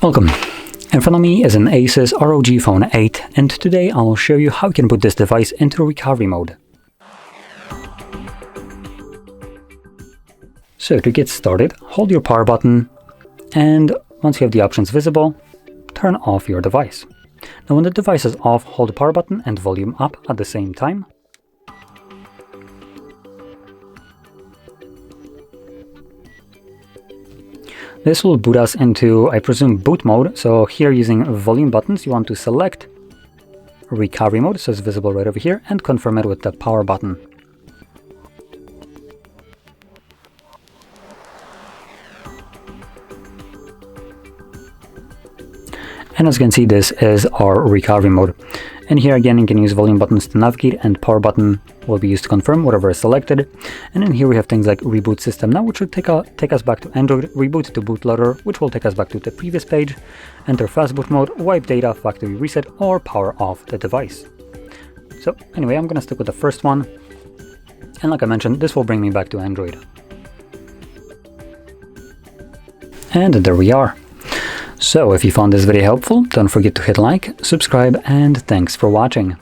Welcome. In front of me is an ASUS ROG Phone 8, and today I'll show you how you can put this device into recovery mode. So to get started, hold your power button, and once you have the options visible, turn off your device. Now when the device is off, hold the power button and volume up at the same time. This will boot us into, I presume, boot mode. So here, using volume buttons, you want to select recovery mode, so it's visible right over here, and confirm it with the power button. And as you can see, this is our recovery mode. And here again, you can use volume buttons to navigate, and power button will be used to confirm whatever is selected. And then here we have things like reboot system now, which will take us back to Android, reboot to bootloader, which will take us back to the previous page, enter fastboot mode, wipe data, factory reset, or power off the device. So anyway, I'm gonna stick with the first one. And like I mentioned, this will bring me back to Android. And there we are. So if you found this video helpful, don't forget to hit like, subscribe, and thanks for watching.